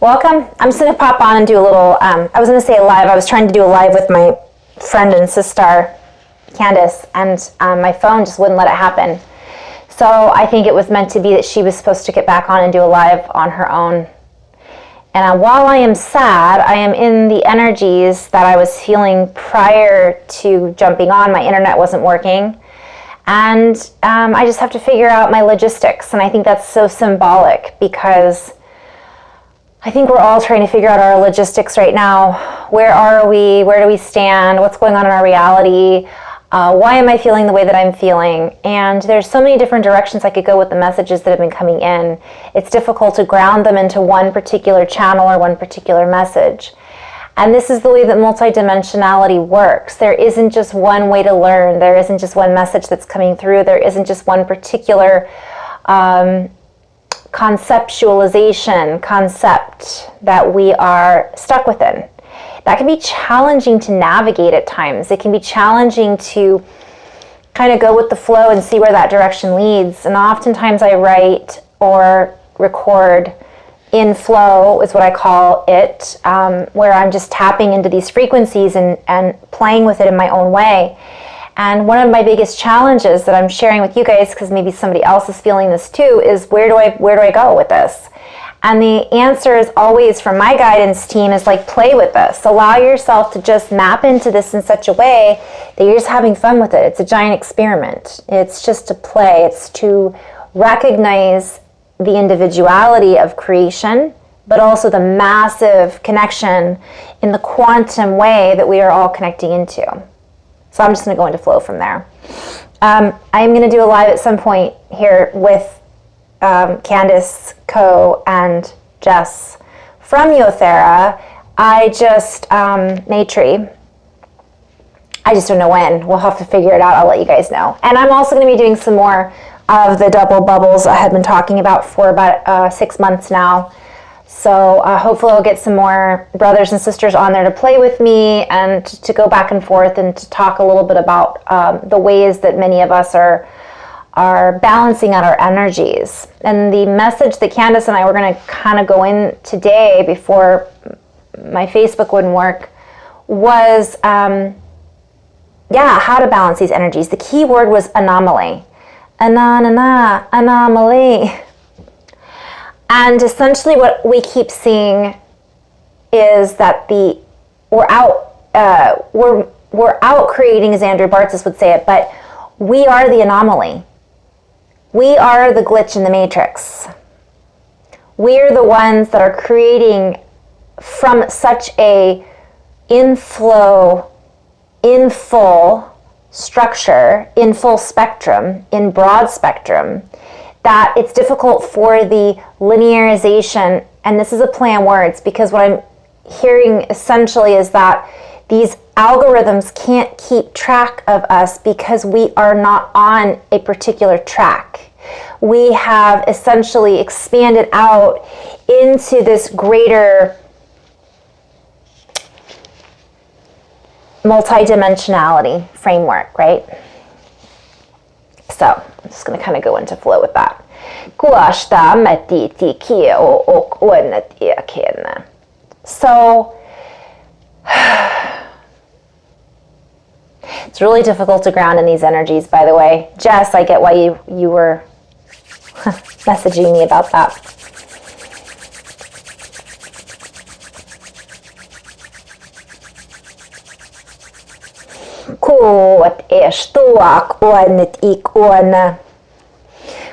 Welcome. I'm just going to pop on and do a little, I was going to say a live. I was trying to do a live with my friend and sister, Candace, and my phone just wouldn't let it happen. So I think it was meant to be that she was supposed to get back on and do a live on her own. And while I am sad, I am in the energies that I was feeling prior to jumping on. My internet wasn't working. And I just have to figure out my logistics. And I think that's so symbolic because I think we're all trying to figure out our logistics right now. Where are we? Where do we stand? What's going on in our reality? Why am I feeling the way that I'm feeling? And there's so many different directions I could go with the messages that have been coming in. It's difficult to ground them into one particular channel or one particular message. And this is the way that multidimensionality works. There isn't just one way to learn. There isn't just one message that's coming through. There isn't just one particular conceptualization, concept that we are stuck within. That can be challenging to navigate at times. It can be challenging to kind of go with the flow and see where that direction leads. And oftentimes I write or record in flow is what I call it, where I'm just tapping into these frequencies and playing with it in my own way. And one of my biggest challenges that I'm sharing with you guys, because maybe somebody else is feeling this too, is where do I go with this? And the answer is always from my guidance team is like, play with this. Allow yourself to just map into this in such a way that you're just having fun with it. It's a giant experiment. It's just to play. It's to recognize the individuality of creation, but also the massive connection in the quantum way that we are all connecting into. So I'm just going to go into flow from there. I am going to do a live at some point here with Candace, Co, and Jess from Yothera. Maitri. I just don't know when. We'll have to figure it out. I'll let you guys know. And I'm also going to be doing some more of the double bubbles I have been talking about for about 6 months now. So hopefully I'll get some more brothers and sisters on there to play with me and to go back and forth and to talk a little bit about the ways that many of us are balancing out our energies. And the message that Candace and I were going to kind of go in today before my Facebook wouldn't work was, how to balance these energies. The key word was anomaly. Anomaly. And essentially what we keep seeing is that we're out creating, as Andrew Bartzis would say it, but we are the anomaly. We are the glitch in the matrix. We're the ones that are creating from such a inflow, in full structure, in full spectrum, in broad spectrum, that it's difficult for the linearization, and this is a play on words, because what I'm hearing essentially is that these algorithms can't keep track of us because we are not on a particular track. We have essentially expanded out into this greater multidimensionality framework, right? So I'm just going to kind of go into flow with that. So it's really difficult to ground in these energies, by the way. Jess, I get why you were messaging me about that. Kuot estuak onnet ikon.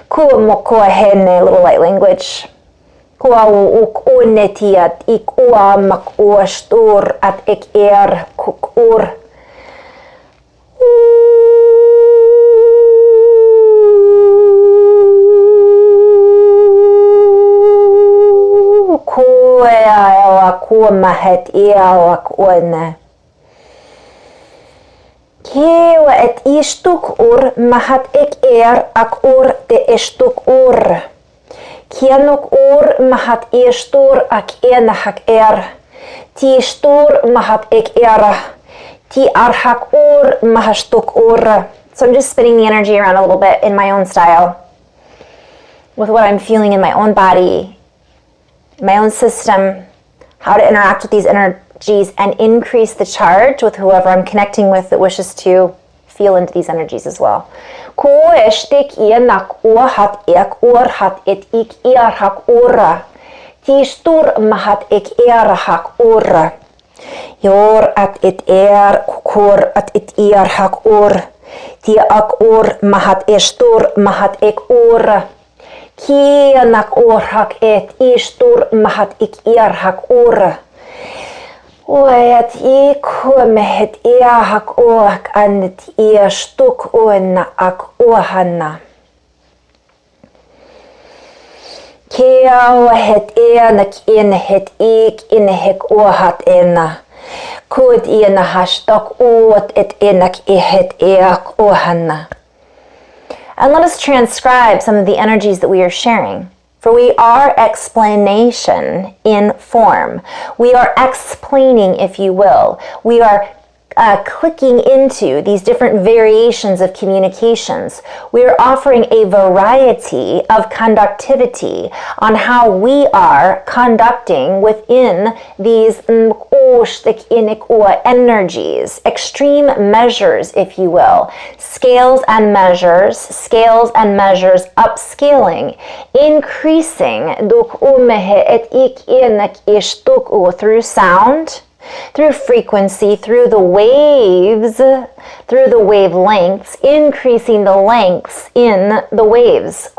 Kuomoko henne, little light language. Kuau onnetiat ikuamak ostur at ek kukur. Kueaak kuomahet iawak onne. Kieu et istuk mahat ek ak te estuk Kienuk mahat istur ak enahak Ti istur mahat ek Ti arhak mahastuk So I'm just spinning the energy around a little bit in my own style with what I'm feeling in my own body. my own system, how to interact with these energies and increase the charge with whoever I'm connecting with that wishes to feel into these energies as well. Ko estik ienak ohat ek orhat et ik erhak ora. Tistur mahat ek erhak ora. Yor at it kor at it erhak or. Ti ak or mahat estur mahat ek ora. Kienak orhak et istur mahat ik erhak ora. Oet ikumehet iahak oak anet iastuk oena ak ohanna. Keauhet enak inhet ik inhek ohat ena. Kud ina hashtag oot et enak ihet eak ohanna. And let us transcribe some of the energies that we are sharing. For we are explanation in form. We are explaining, if you will. We are clicking into these different variations of communications. We are offering a variety of conductivity on how we are conducting within these energies, extreme measures, if you will, scales and measures, upscaling, increasing through sound, through frequency, through the waves, through the wavelengths, increasing the lengths in the waves.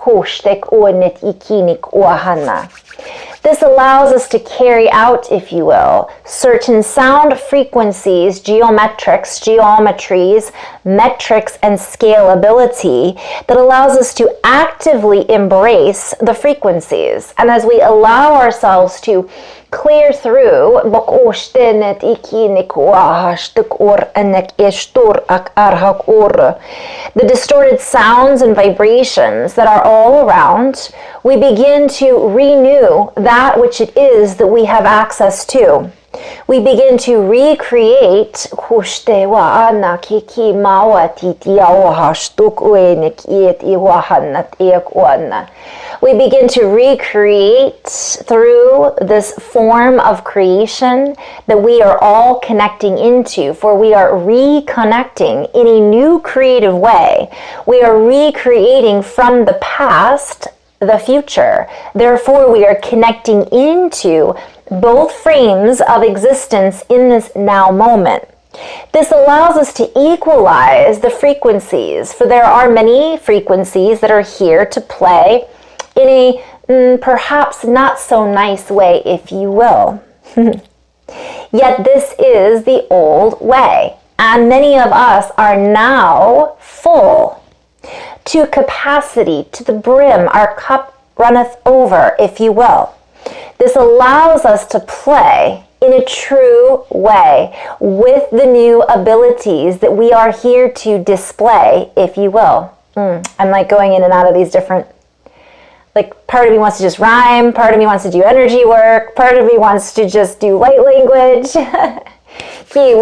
This allows us to carry out, if you will, certain sound frequencies, geometries, metrics, and scalability that allows us to actively embrace the frequencies. And as we allow ourselves to clear through the distorted sounds and vibrations that are all around, we begin to renew that which it is that we have access to. We begin to recreate we begin to recreate through this form of creation that we are all connecting into, for we are reconnecting in a new creative way. We are recreating from the past the future. Therefore, we are connecting into both frames of existence in this now moment. This allows us to equalize the frequencies, for there are many frequencies that are here to play in a perhaps not so nice way, if you will. Yet this is the old way, and many of us are now full to capacity, to the brim. Our cup runneth over, if you will. This allows us to play in a true way with the new abilities that we are here to display, if you will. I'm like going in and out of these different, like part of me wants to just rhyme, part of me wants to do energy work, part of me wants to just do light language. We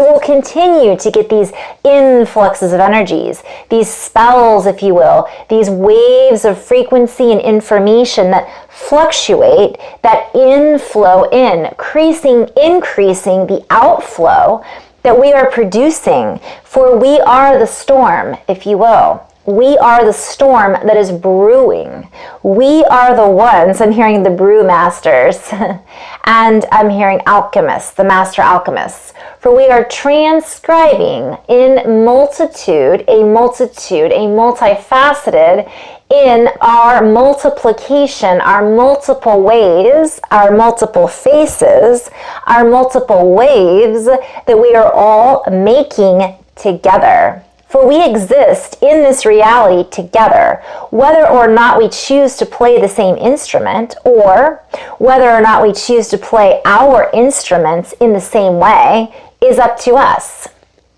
will continue to get these influxes of energies, these spells, if you will, these waves of frequency and information that fluctuate, that inflow in, increasing the outflow that we are producing. For we are the storm, if you will. We are the storm that is brewing. We are the ones, I'm hearing the brew masters, and I'm hearing alchemists, the master alchemists. For we are transcribing in multifaceted, in our multiplication, our multiple ways, our multiple faces, our multiple waves that we are all making together. For we exist in this reality together, whether or not we choose to play the same instrument, or whether or not we choose to play our instruments in the same way, is up to us.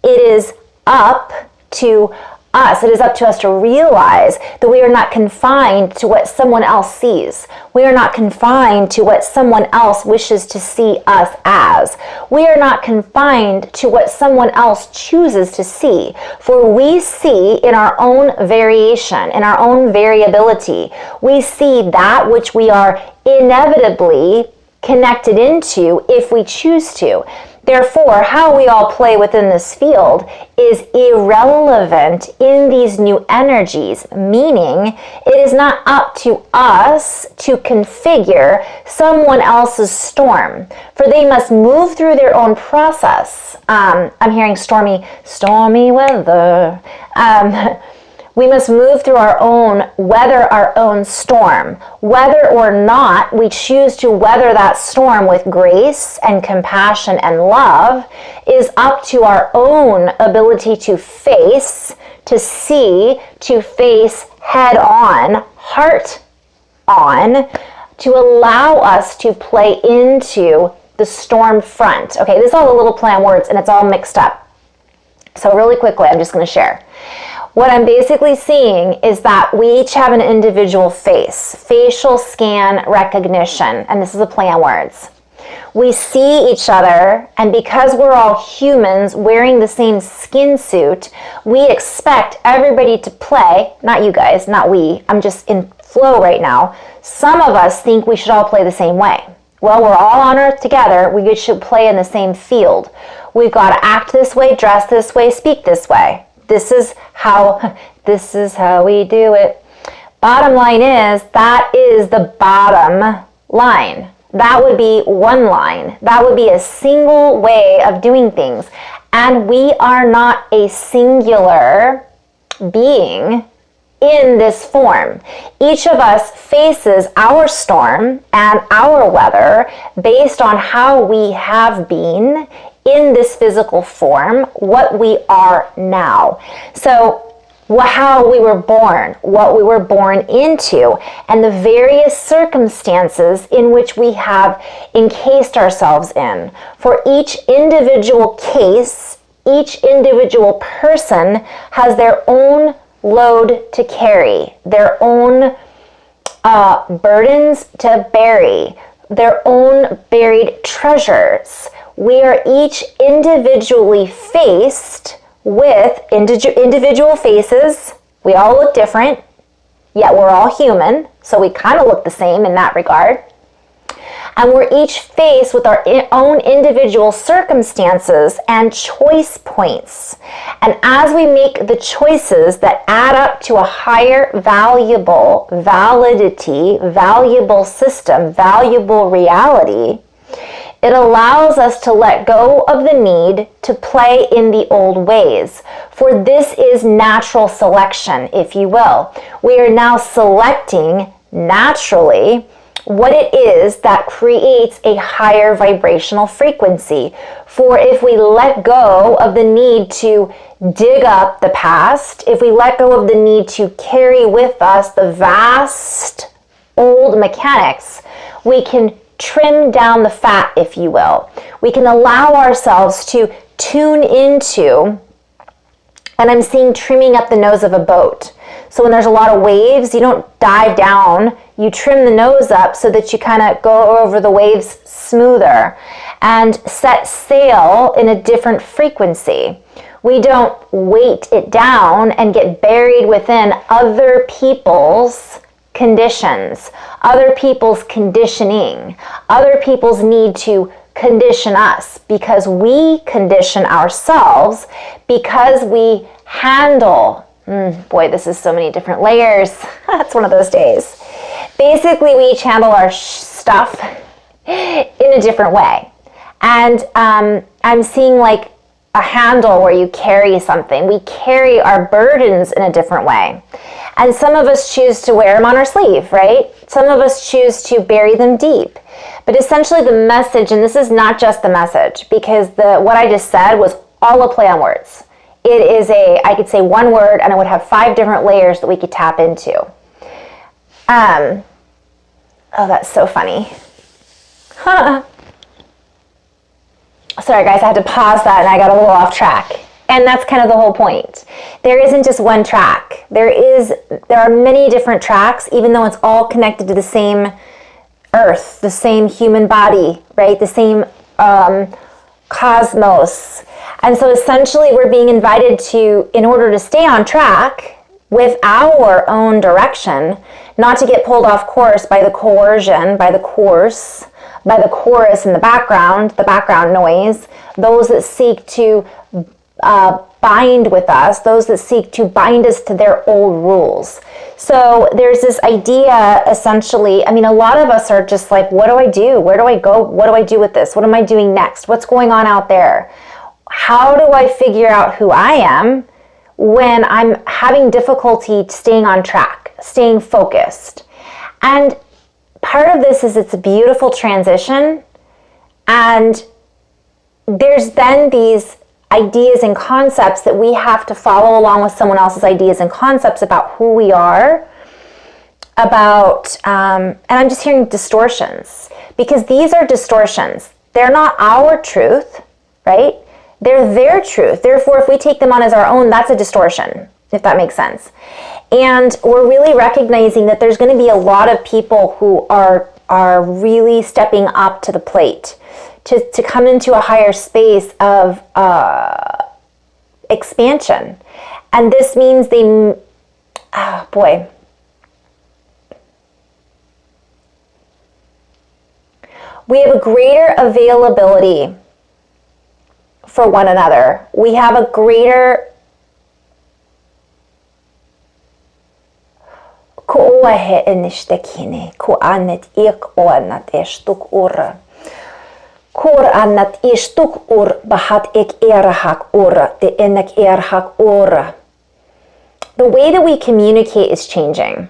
It is up to us. It is up to us to realize that we are not confined to what someone else sees. We are not confined to what someone else wishes to see us as. We are not confined to what someone else chooses to see. For we see in our own variation, in our own variability, we see that which we are inevitably connected into if we choose to. Therefore, how we all play within this field is irrelevant in these new energies, meaning it is not up to us to configure someone else's storm, for they must move through their own process. I'm hearing stormy weather. We must move through our own, weather our own storm. Whether or not we choose to weather that storm with grace and compassion and love is up to our own ability to face, to see, to face head on, heart on, to allow us to play into the storm front. Okay, this is all a little play on words and it's all mixed up. So really quickly, I'm just going to share. What I'm basically seeing is that we each have an individual face, facial scan recognition, and this is a play on words. We see each other, and because we're all humans wearing the same skin suit, we expect everybody to play, not you guys, not we, I'm just in flow right now. Some of us think we should all play the same way. Well, we're all on earth together, we should play in the same field. We've got to act this way, dress this way, speak this way. This is how we do it. Bottom line is, that is the bottom line. That would be one line. That would be a single way of doing things. And we are not a singular being in this form. Each of us faces our storm and our weather based on how we have been in this physical form, what we are now. So how we were born, what we were born into, and the various circumstances in which we have encased ourselves in. For each individual case, each individual person has their own load to carry, their own burdens to bury, their own buried treasures. We are each individually faced with individual faces. We all look different, yet we're all human, so we kind of look the same in that regard. And we're each faced with our own individual circumstances and choice points. And as we make the choices that add up to a higher valuable validity, valuable system, valuable reality, it allows us to let go of the need to play in the old ways. For this is natural selection, if you will. We are now selecting naturally what it is that creates a higher vibrational frequency. For if we let go of the need to dig up the past, if we let go of the need to carry with us the vast old mechanics, we can trim down the fat, if you will. We can allow ourselves to tune into, and I'm seeing trimming up the nose of a boat. So when there's a lot of waves, you don't dive down, you trim the nose up so that you kind of go over the waves smoother and set sail in a different frequency. We don't weight it down and get buried within other people's conditions, other people's conditioning, other people's need to condition us, because we condition ourselves, because we handle, boy, this is so many different layers. That's one of those days. Basically, we each handle our stuff in a different way. And I'm seeing like a handle where you carry something. We carry our burdens in a different way. And some of us choose to wear them on our sleeve, right? Some of us choose to bury them deep. But essentially the message, and this is not just the message, because what I just said was all a play on words. It is I could say one word and it would have 5 different layers that we could tap into. Oh, that's so funny. Sorry guys, I had to pause that and I got a little off track. And that's kind of the whole point. There isn't just one track. There are many different tracks, even though it's all connected to the same earth, the same human body, right? The same cosmos. And so essentially we're being invited to, in order to stay on track with our own direction, not to get pulled off course by the coercion, by the chorus in the background noise, those that seek to bind with us, those that seek to bind us to their old rules. So there's this idea, essentially, I mean, a lot of us are just like, what do I do? Where do I go? What do I do with this? What am I doing next? What's going on out there? How do I figure out who I am when I'm having difficulty staying on track, staying focused? And part of this is it's a beautiful transition, and there's then these ideas and concepts that we have to follow along with someone else's ideas and concepts about who we are, about, and I'm just hearing distortions, because these are distortions. They're not our truth, right? They're their truth. Therefore, if we take them on as our own, that's a distortion, if that makes sense. And we're really recognizing that there's going to be a lot of people who are really stepping up to the plate to come into a higher space of expansion. And this means we have a greater availability for one another. We have a greater The way that we communicate is changing.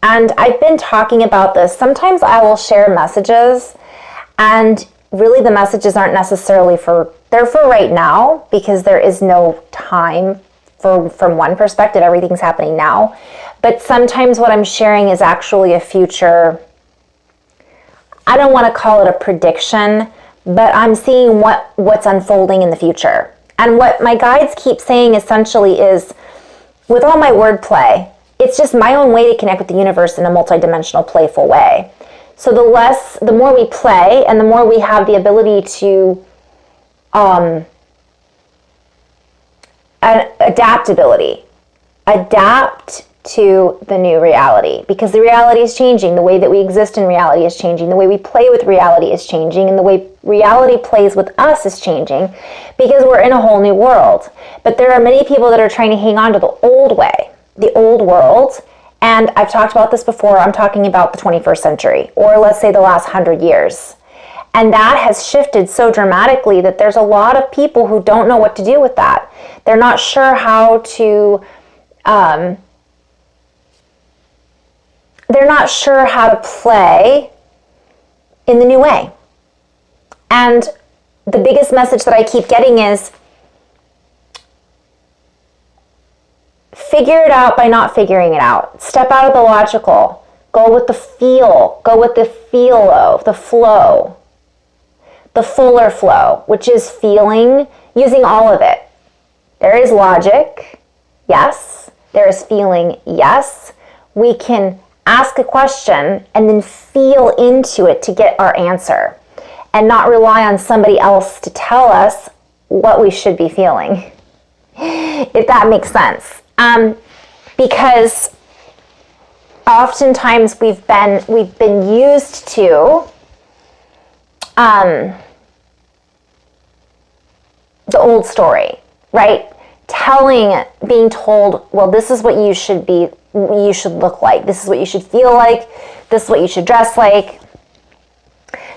And I've been talking about this. Sometimes I will share messages, and really the messages aren't necessarily they're for right now, because there is no time from one perspective. Everything's happening now. But sometimes what I'm sharing is actually a future, I don't want to call it a prediction, but I'm seeing what's unfolding in the future. And what my guides keep saying essentially is, with all my wordplay, it's just my own way to connect with the universe in a multidimensional, playful way. So the more we play, and the more we have the ability to adapt to the new reality, because the reality is changing. The way that we exist in reality is changing. The way we play with reality is changing, and the way reality plays with us is changing, because we're in a whole new world. But there are many people that are trying to hang on to the old way, the old world. And I've talked about this before. I'm talking about the 21st century, or let's say the last 100 years. And that has shifted so dramatically that there's a lot of people who don't know what to do with that. They're not sure how to play in the new way. And the biggest message that I keep getting is, figure it out by not figuring it out. Step out of the logical. Go with the feel. Go with the the flow. The fuller flow, which is feeling, using all of it. There is logic, yes. There is feeling, yes. We can ask a question and then feel into it to get our answer, and not rely on somebody else to tell us what we should be feeling, if that makes sense. Because oftentimes we've been used to the old story, right? Being told, well, this is what you should look like. This is what you should feel like. This is what you should dress like.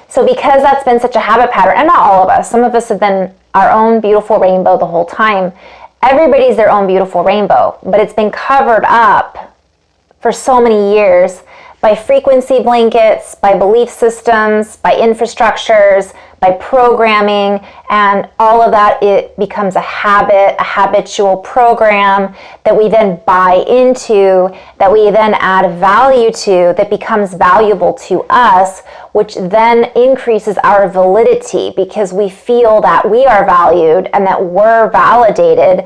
So because that's been such a habit pattern, and not all of us, some of us have been our own beautiful rainbow the whole time. Everybody's their own beautiful rainbow, but it's been covered up for so many years by frequency blankets, by belief systems, by infrastructures, by programming and all of that. It becomes a habit, a habitual program that we then buy into, that we then add value to, that becomes valuable to us, which then increases our validity because we feel that we are valued and that we're validated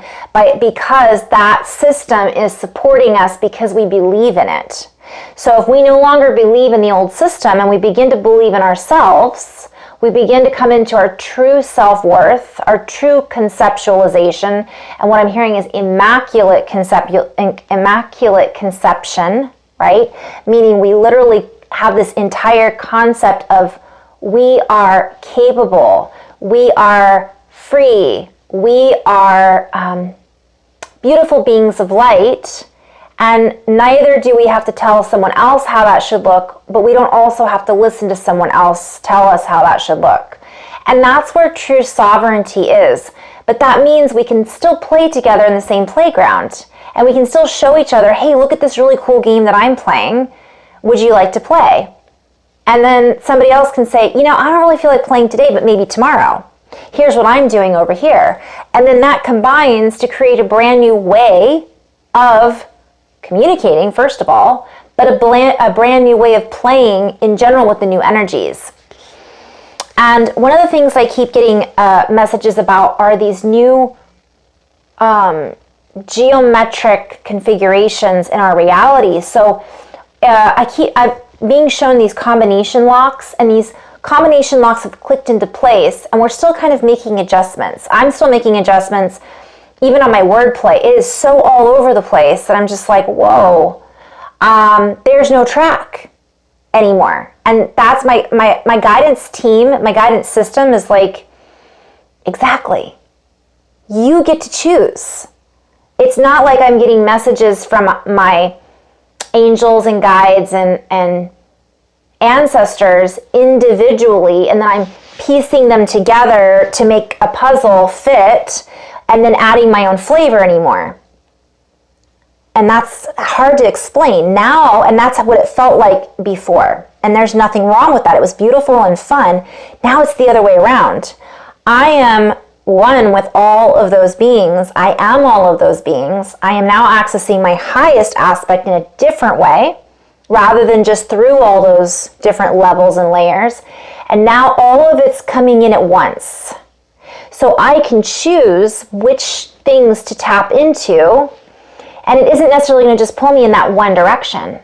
because that system is supporting us because we believe in it. So if we no longer believe in the old system and we begin to believe in ourselves, we begin to come into our true self-worth, our true conceptualization, and what I'm hearing is immaculate conception, right? Meaning we literally have this entire concept of we are capable, we are free, we are beautiful beings of light, and neither do we have to tell someone else how that should look, but we don't also have to listen to someone else tell us how that should look. And that's where true sovereignty is. But that means we can still play together in the same playground, and we can still show each other, hey, look at this really cool game that I'm playing. Would you like to play? And then somebody else can say, I don't really feel like playing today, but maybe tomorrow. Here's what I'm doing over here. And then that combines to create a brand new way of communicating, first of all, but a brand new way of playing in general with the new energies. And one of the things I keep getting messages about are these new geometric configurations in our reality. So I'm being shown these combination locks, and these combination locks have clicked into place, and we're still kind of making adjustments. I'm still making adjustments. Even on my wordplay, it is so all over the place that I'm just like, whoa, there's no track anymore. And that's my guidance team, my guidance system is like, exactly. You get to choose. It's not like I'm getting messages from my angels and guides and ancestors individually, and then I'm piecing them together to make a puzzle fit, and then adding my own flavor anymore. And that's hard to explain now, and that's what it felt like before. And there's nothing wrong with that. It was beautiful and fun. Now it's the other way around. I am one with all of those beings. I am all of those beings. I am now accessing my highest aspect in a different way, rather than just through all those different levels and layers. And now all of it's coming in at once. So I can choose which things to tap into, and it isn't necessarily going to just pull me in that one direction.